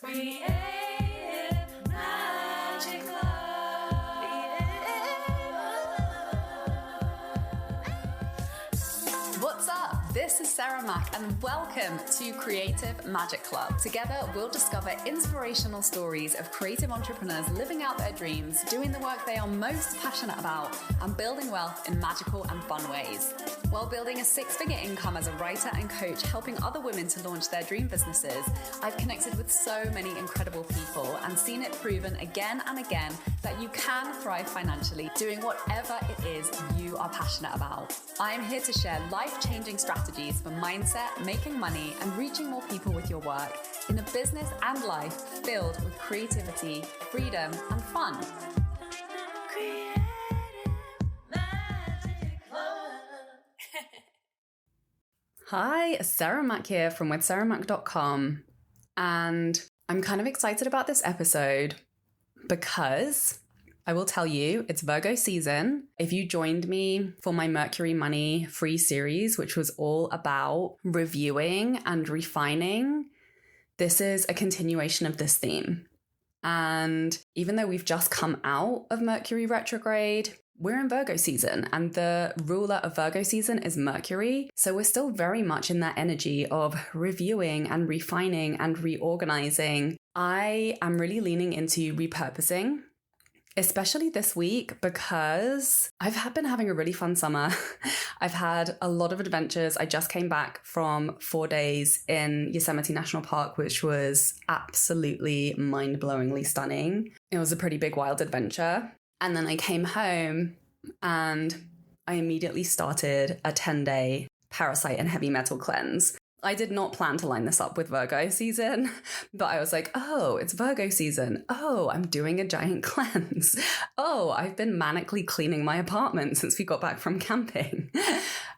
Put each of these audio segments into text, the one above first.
Creative Magic What's up? This is Sarah Mack and welcome to Creative Magic Club. Together, we'll discover inspirational stories of creative entrepreneurs living out their dreams, doing the work they are most passionate about, and building wealth in magical and fun ways. While building a six-figure income as a writer and coach, helping other women to launch their dream businesses, I've connected with so many incredible people and seen it proven again and again that you can thrive financially doing whatever it is you are passionate about. I'm here to share life-changing strategies for mindset, making money, and reaching more people with your work in a business and life filled with creativity, freedom, and fun. Hi, Sarah Mack here from withsarahmack.com, and I'm kind of excited about this episode because I will tell you it's Virgo season. If you joined me for my Mercury Money free series, which was all about reviewing and refining, this is a continuation of this theme. And even though we've just come out of Mercury retrograde, we're in Virgo season, and the ruler of Virgo season is Mercury. So we're still very much in that energy of reviewing and refining and reorganizing. I am really leaning into repurposing, especially this week, because I've been having a really fun summer. I've had a lot of adventures. I just came back from 4 days in Yosemite National Park, which was absolutely mind-blowingly stunning. It was a pretty big wild adventure. And then I came home and I immediately started a 10-day parasite and heavy metal cleanse. I did not plan to line this up with Virgo season, but I was like, oh, it's Virgo season. Oh, I'm doing a giant cleanse. Oh, I've been manically cleaning my apartment since we got back from camping.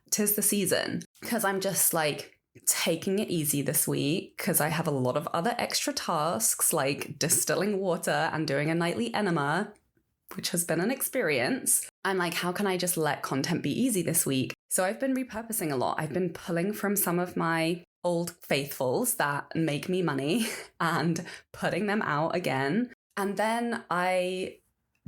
'Tis the season. Because I'm just like taking it easy this week because I have a lot of other extra tasks like distilling water and doing a nightly enema, which has been an experience. I'm like, how can I just let content be easy this week? So I've been repurposing a lot. I've been pulling from some of my old faithfuls that make me money and putting them out again. And then I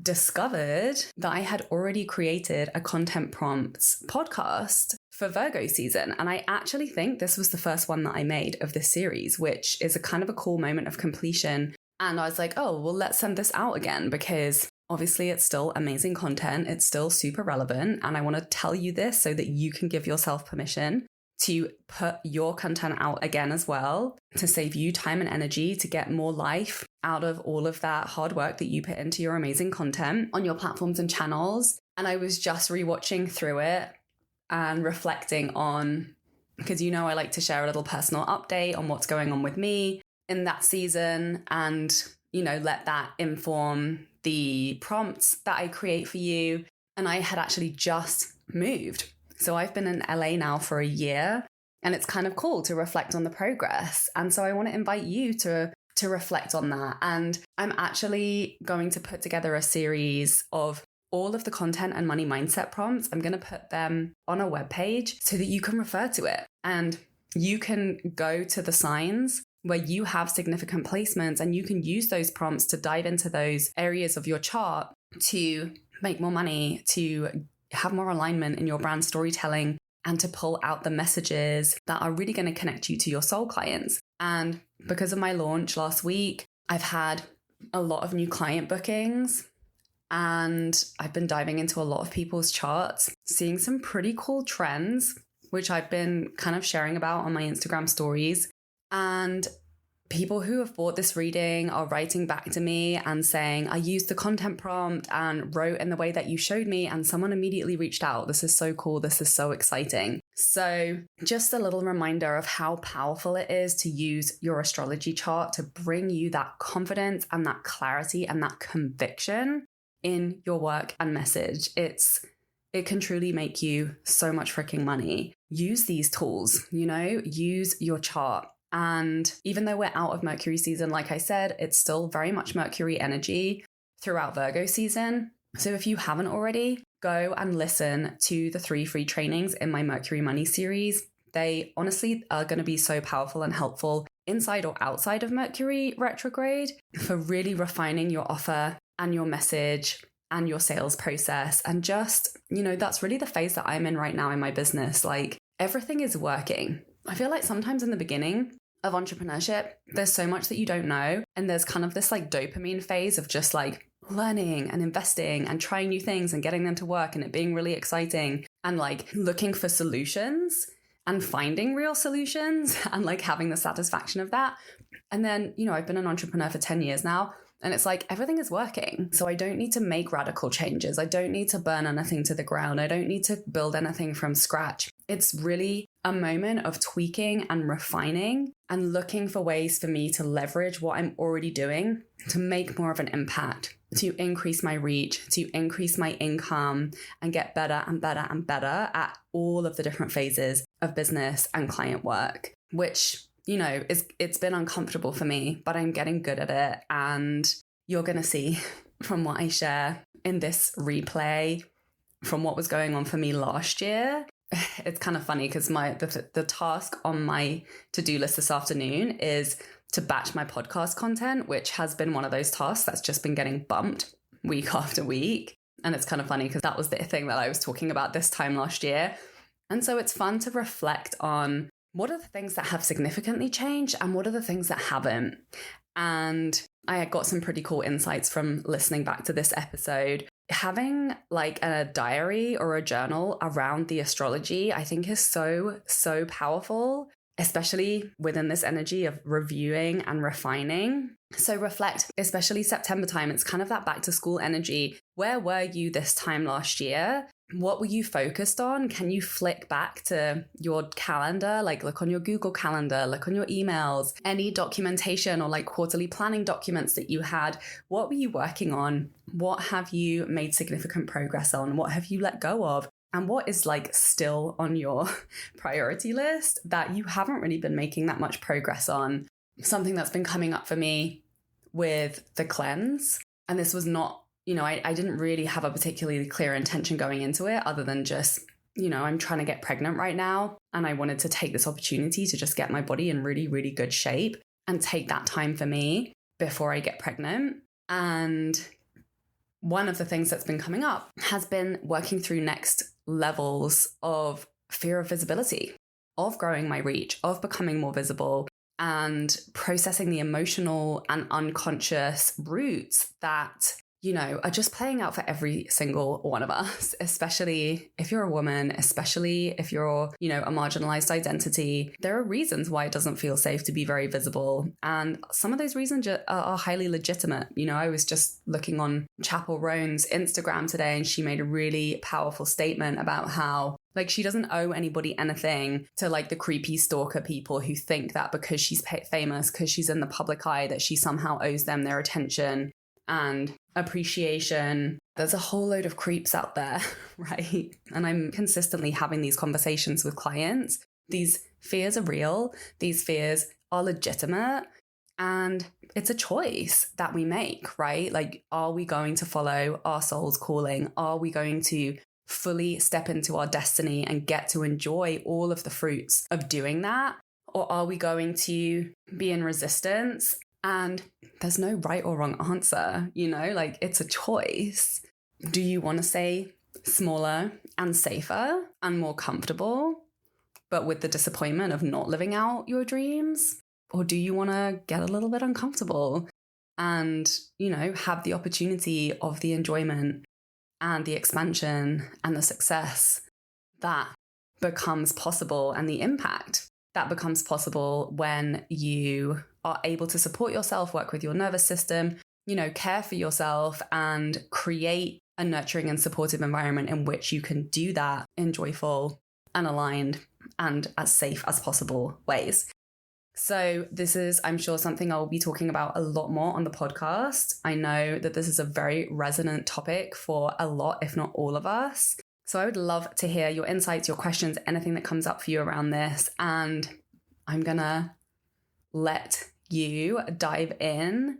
discovered that I had already created a content prompts podcast for Virgo season. And I actually think this was the first one that I made of this series, which is a kind of a cool moment of completion. And I was like, oh, well, let's send this out again because obviously it's still amazing content. It's still super relevant. And I want to tell you this so that you can give yourself permission to put your content out again as well, to save you time and energy to get more life out of all of that hard work that you put into your amazing content on your platforms and channels. And I was just rewatching through it and reflecting on, because you know I like to share a little personal update on what's going on with me in that season and, you know, let that inform the prompts that I create for you. And I had actually just moved. So I've been in LA now for a year, and it's kind of cool to reflect on the progress. And so I want to invite you to reflect on that. And I'm actually going to put together a series of all of the content and money mindset prompts. I'm going to put them on a webpage so that you can refer to it. And you can go to the signs where you have significant placements, and you can use those prompts to dive into those areas of your chart to make more money, to have more alignment in your brand storytelling, and to pull out the messages that are really going to connect you to your soul clients. And because of my launch last week, I've had a lot of new client bookings, and I've been diving into a lot of people's charts, seeing some pretty cool trends, which I've been kind of sharing about on my Instagram stories. And people who have bought this reading are writing back to me and saying, I used the content prompt and wrote in the way that you showed me, and someone immediately reached out. This is so cool. This is so exciting. So just a little reminder of how powerful it is to use your astrology chart to bring you that confidence and that clarity and that conviction in your work and message. It can truly make you so much freaking money. Use these tools, use your chart. And even though we're out of Mercury season, like I said, it's still very much Mercury energy throughout Virgo season. So if you haven't already, go and listen to the 3 free trainings in my Mercury Money series. They honestly are going to be so powerful and helpful inside or outside of Mercury retrograde, for really refining your offer and your message and your sales process. And just, that's really the phase that I'm in right now in my business. Like, everything is working. I feel like sometimes in the beginning of entrepreneurship, there's so much that you don't know. And there's kind of this like dopamine phase of just like learning and investing and trying new things and getting them to work and it being really exciting and like looking for solutions and finding real solutions and like having the satisfaction of that. And then, I've been an entrepreneur for 10 years now. And it's like, everything is working. So I don't need to make radical changes. I don't need to burn anything to the ground. I don't need to build anything from scratch. It's really a moment of tweaking and refining and looking for ways for me to leverage what I'm already doing to make more of an impact, to increase my reach, to increase my income, and get better and better and better at all of the different phases of business and client work, which it's been uncomfortable for me, but I'm getting good at it. And you're going to see from what I share in this replay from what was going on for me last year. It's kind of funny because the task on my to-do list this afternoon is to batch my podcast content, which has been one of those tasks that's just been getting bumped week after week. And it's kind of funny because that was the thing that I was talking about this time last year. And so it's fun to reflect on what are the things that have significantly changed and what are the things that haven't. And I got some pretty cool insights from listening back to this episode. Having like a diary or a journal around the astrology, I think is so, so powerful, especially within this energy of reviewing and refining. So reflect, especially September time. It's kind of that back to school energy. Where were you this time last year? What were you focused on? Can you flick back to your calendar? Like look on your Google Calendar, look on your emails, any documentation or like quarterly planning documents that you had. What were you working on? What have you made significant progress on? What have you let go of? And what is like still on your priority list that you haven't really been making that much progress on? Something that's been coming up for me with the cleanse, and this was not, I didn't really have a particularly clear intention going into it other than just, I'm trying to get pregnant right now. And I wanted to take this opportunity to just get my body in really, really good shape and take that time for me before I get pregnant. And one of the things that's been coming up has been working through next levels of fear of visibility, of growing my reach, of becoming more visible, and processing the emotional and unconscious roots that are just playing out for every single one of us, especially if you're a woman, especially if you're, a marginalized identity. There are reasons why it doesn't feel safe to be very visible. And some of those reasons are highly legitimate. I was just looking on Chapel Roan's Instagram today, and she made a really powerful statement about how like she doesn't owe anybody anything to like the creepy stalker people who think that because she's famous, because she's in the public eye, that she somehow owes them their attention and appreciation. There's a whole load of creeps out there, right? And I'm consistently having these conversations with clients. These fears are real. These fears are legitimate. And it's a choice that we make, right? Like, are we going to follow our soul's calling? Are we going to fully step into our destiny and get to enjoy all of the fruits of doing that? Or are we going to be in resistance? And there's no right or wrong answer, like it's a choice. Do you want to stay smaller and safer and more comfortable, but with the disappointment of not living out your dreams? Or do you want to get a little bit uncomfortable and, have the opportunity of the enjoyment and the expansion and the success that becomes possible and the impact that becomes possible when you are able to support yourself, work with your nervous system, care for yourself and create a nurturing and supportive environment in which you can do that in joyful and aligned and as safe as possible ways. So this is, I'm sure, something I'll be talking about a lot more on the podcast. I know that this is a very resonant topic for a lot, if not all of us. So I would love to hear your insights, your questions, anything that comes up for you around this. And I'm going to let you dive in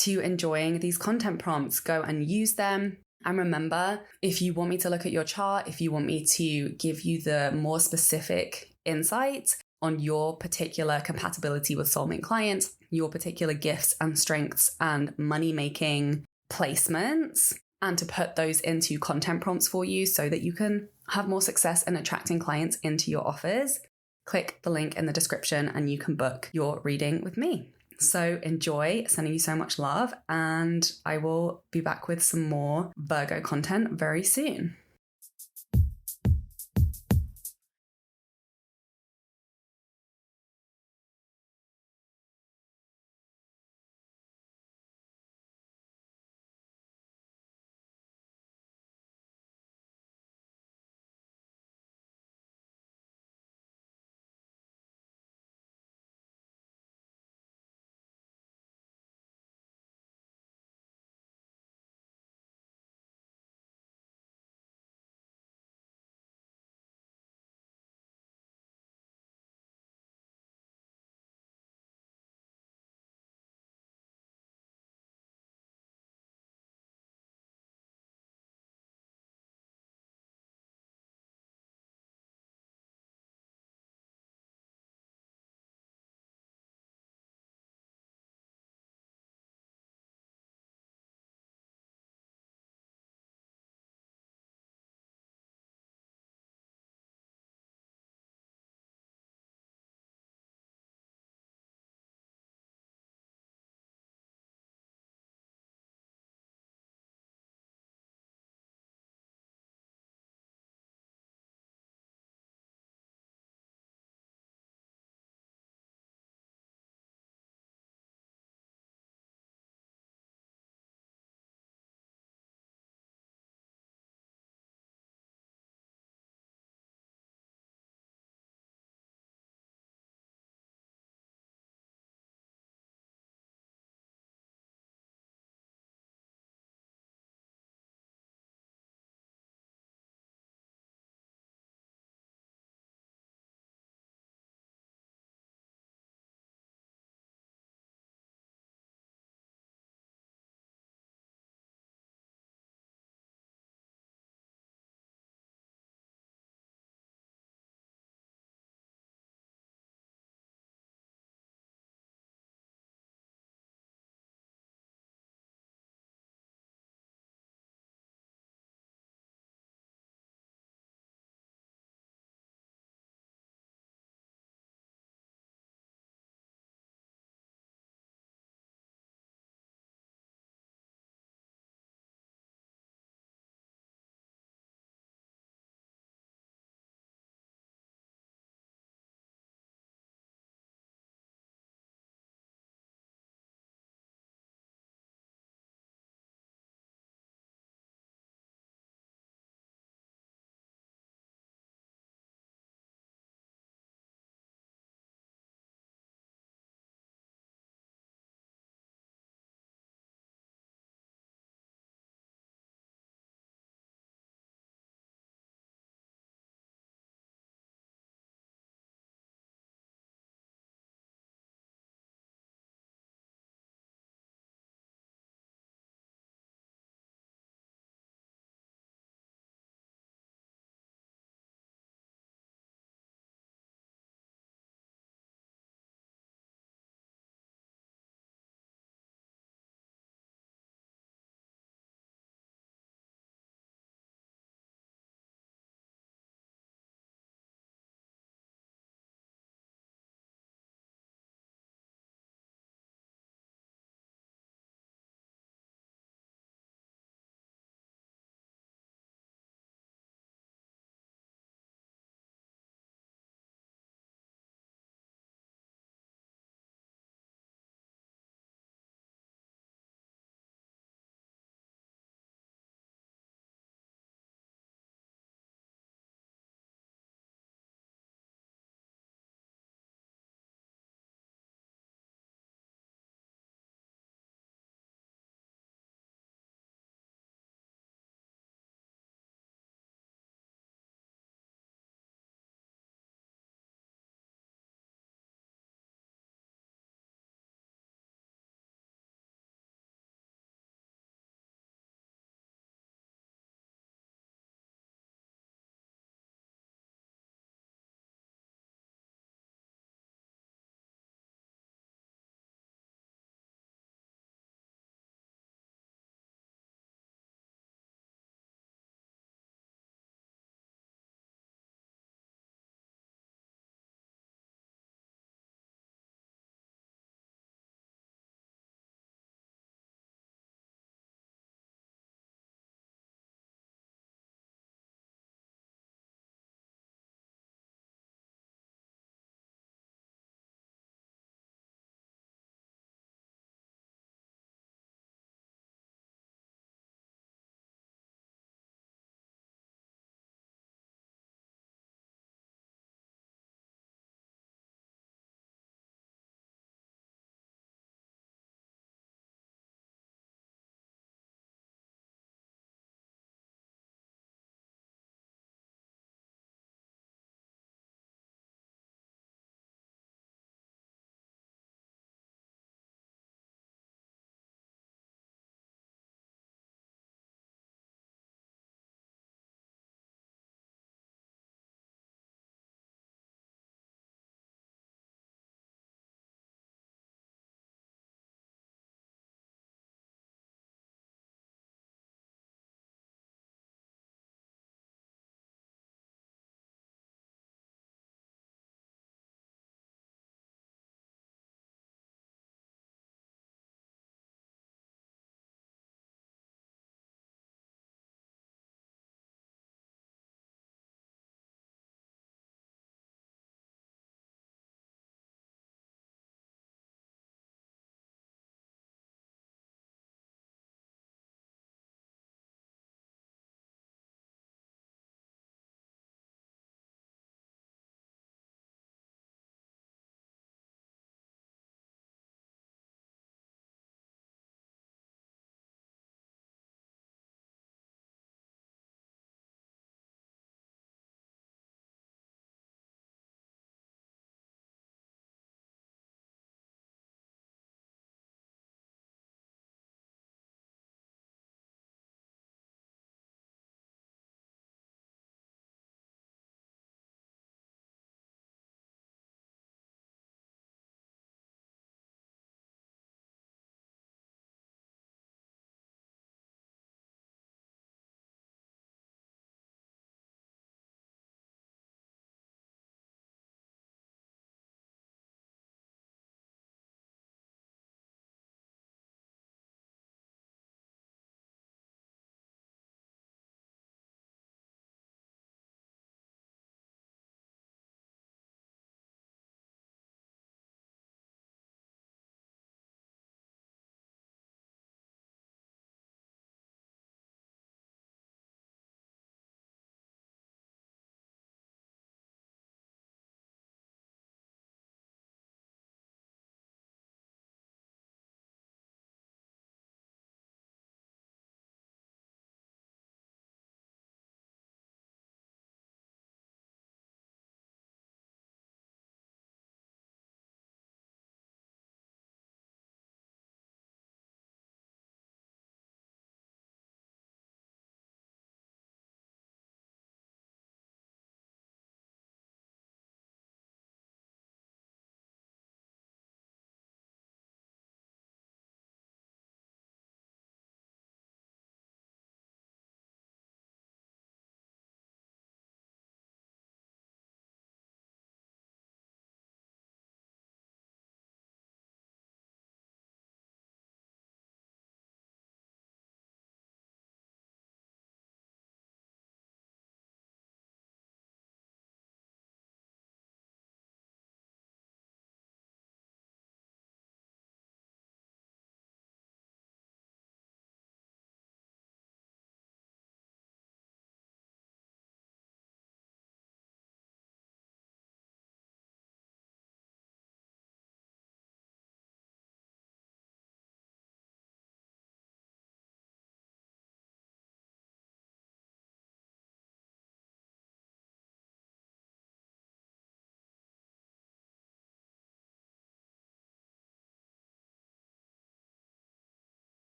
to enjoying these content prompts. Go and use them. And remember, if you want me to look at your chart, if you want me to give you the more specific insights, on your particular compatibility with soulmate clients, your particular gifts and strengths and money making placements, and to put those into content prompts for you so that you can have more success in attracting clients into your offers, click the link in the description and you can book your reading with me. So enjoy, sending you so much love, and I will be back with some more Virgo content very soon.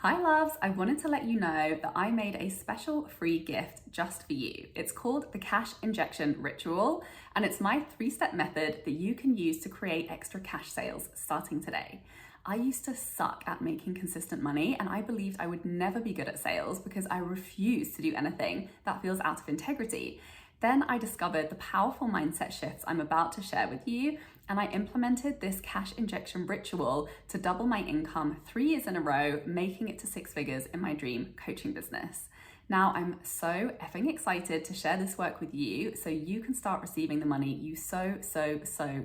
Hi loves, I wanted to let you know that I made a special free gift just for you. It's called the Cash Injection Ritual, and it's my 3-step method that you can use to create extra cash sales starting today. I used to suck at making consistent money, and I believed I would never be good at sales because I refused to do anything that feels out of integrity. Then I discovered the powerful mindset shifts I'm about to share with you, and I implemented this cash injection ritual to double my income 3 years in a row, making it to 6 figures in my dream coaching business. Now I'm so effing excited to share this work with you so you can start receiving the money you so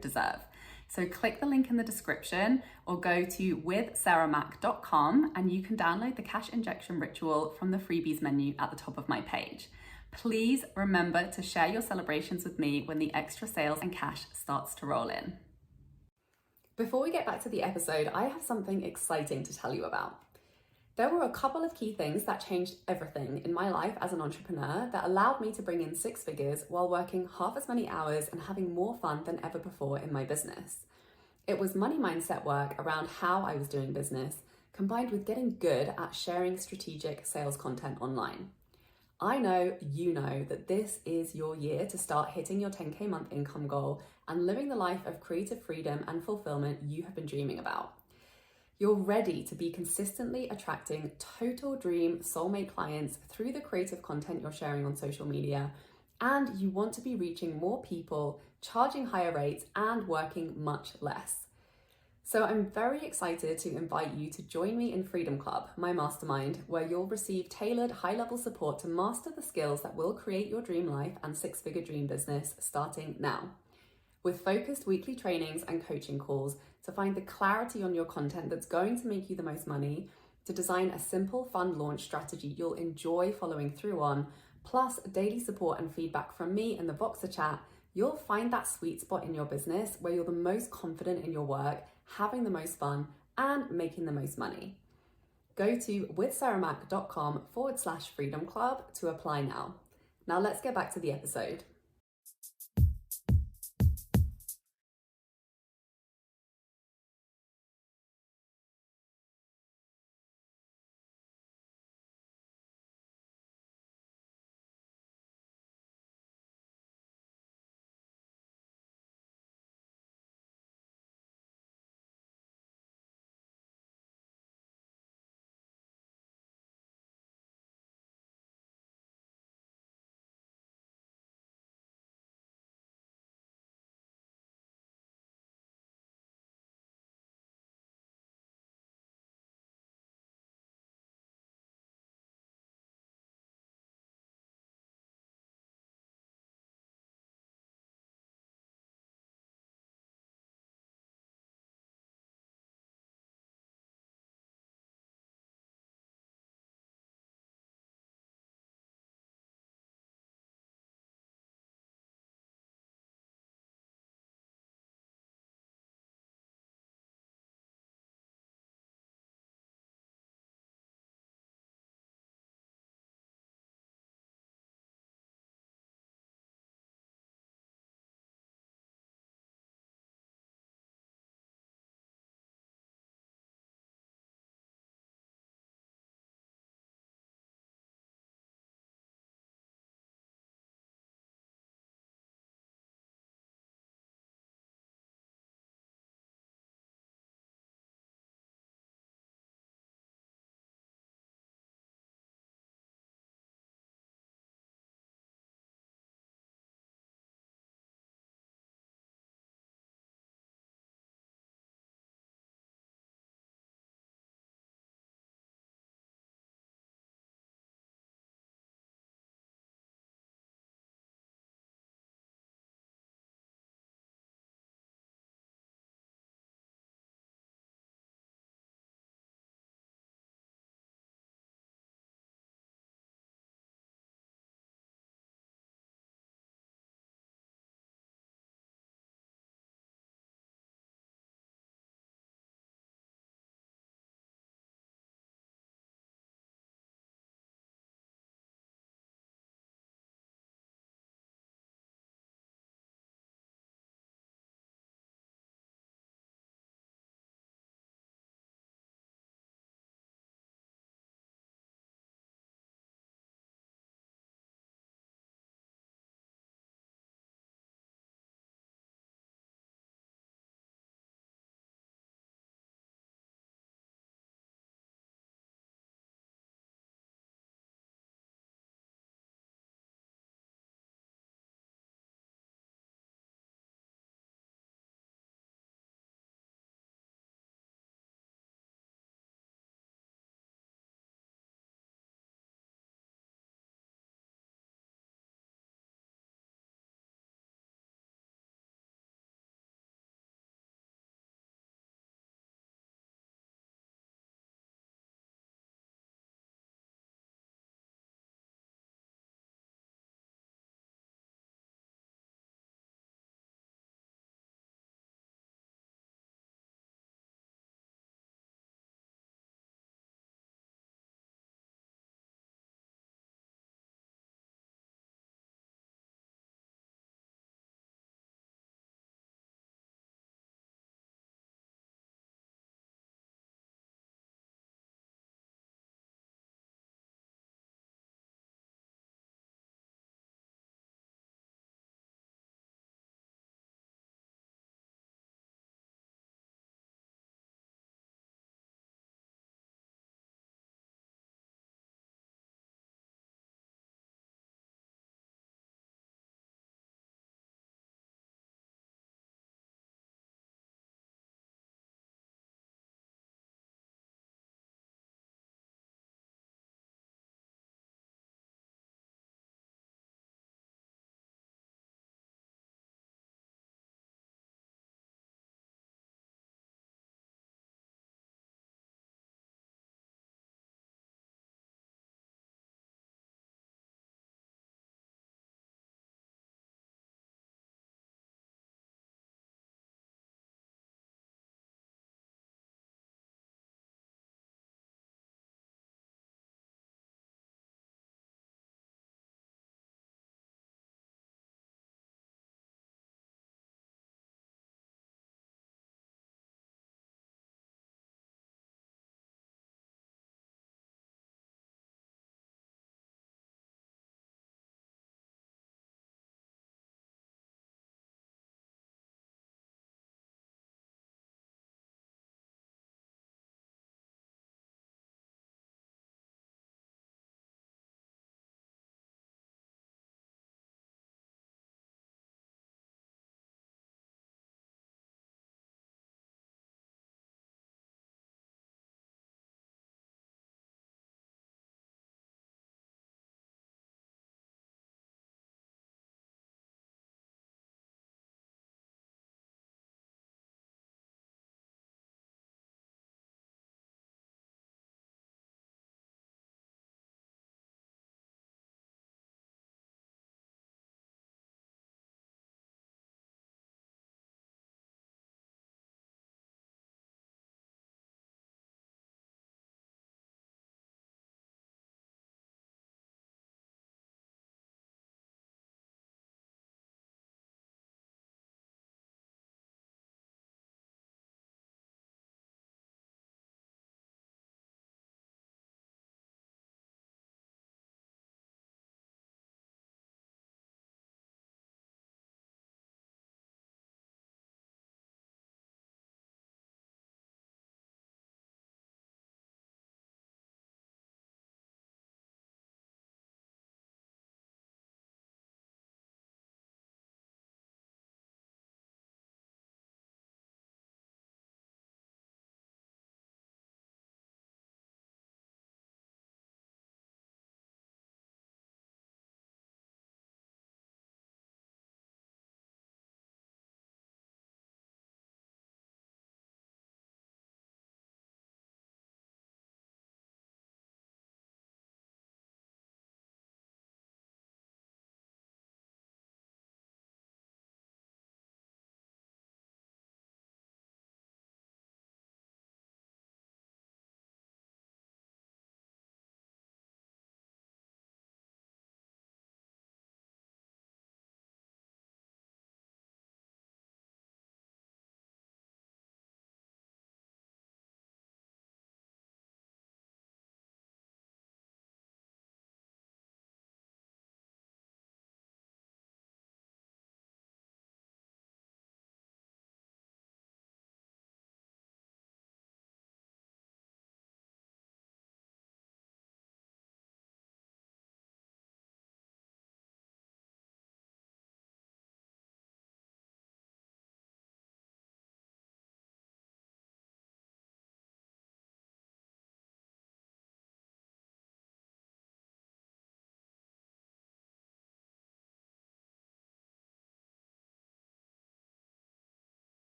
deserve. So click the link in the description or go to withsarahmac.com and you can download the cash injection ritual from the freebies menu at the top of my page. Please remember to share your celebrations with me when the extra sales and cash starts to roll in. Before we get back to the episode, I have something exciting to tell you about. There were a couple of key things that changed everything in my life as an entrepreneur that allowed me to bring in 6 figures while working half as many hours and having more fun than ever before in my business. It was money mindset work around how I was doing business, combined with getting good at sharing strategic sales content online. I know you know that this is your year to start hitting your 10K month income goal and living the life of creative freedom and fulfillment you have been dreaming about. You're ready to be consistently attracting total dream soulmate clients through the creative content you're sharing on social media, and you want to be reaching more people, charging higher rates, and working much less. So I'm very excited to invite you to join me in Freedom Club, my mastermind, where you'll receive tailored high-level support to master the skills that will create your dream life and 6-figure dream business starting now. With focused weekly trainings and coaching calls to find the clarity on your content that's going to make you the most money, to design a simple, fun launch strategy you'll enjoy following through on, plus daily support and feedback from me in the Voxer chat, you'll find that sweet spot in your business where you're the most confident in your work, having the most fun, and making the most money. Go to withsarahmac.com/freedom club to apply now. Now let's get back to the episode.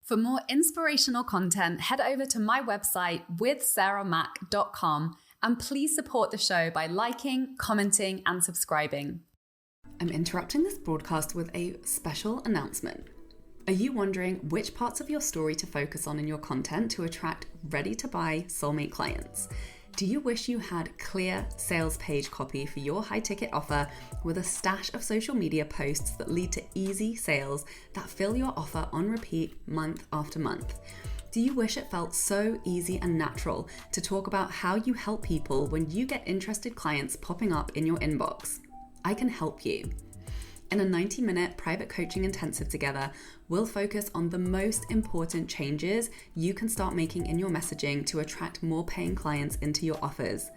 For more inspirational content, head over to my website withsarahmac.com and please support the show by liking, commenting, and subscribing. I'm interrupting this broadcast with a special announcement. Are you wondering which parts of your story to focus on in your content to attract ready-to-buy soulmate clients? Do you wish you had clear sales page copy for your high-ticket offer with a stash of social media posts that lead to easy sales that fill your offer on repeat month after month? Do you wish it felt so easy and natural to talk about how you help people when you get interested clients popping up in your inbox? I can help you. In a 90-minute private coaching intensive together, we'll focus on the most important changes you can start making in your messaging to attract more paying clients into your offers.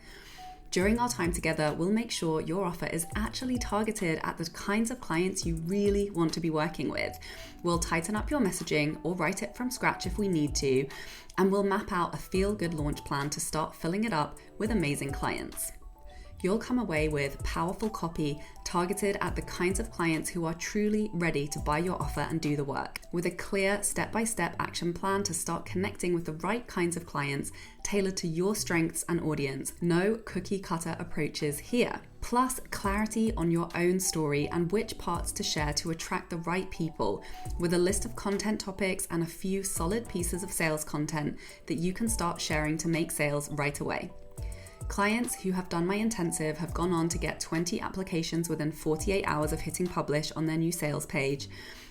During our time together, we'll make sure your offer is actually targeted at the kinds of clients you really want to be working with. We'll tighten up your messaging or write it from scratch if we need to, and we'll map out a feel-good launch plan to start filling it up with amazing clients. You'll come away with powerful copy targeted at the kinds of clients who are truly ready to buy your offer and do the work, with a clear step-by-step action plan to start connecting with the right kinds of clients tailored to your strengths and audience. No cookie-cutter approaches here. Plus, clarity on your own story and which parts to share to attract the right people, with a list of content topics and a few solid pieces of sales content that you can start sharing to make sales right away. Clients who have done my intensive have gone on to get 20 applications within 48 hours of hitting publish on their new sales page,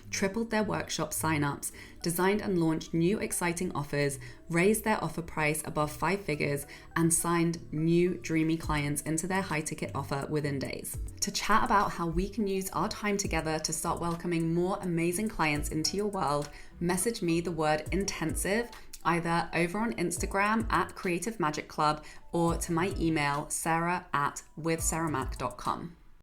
tripled their workshop signups, designed and launched new exciting offers, raised their offer price above 5 figures, and signed new dreamy clients into their high-ticket offer within days. To chat about how we can use our time together to start welcoming more amazing clients into your world, message me the word intensive either over on Instagram at Creative Magic Club or to my email sarah@withsarahmac.com.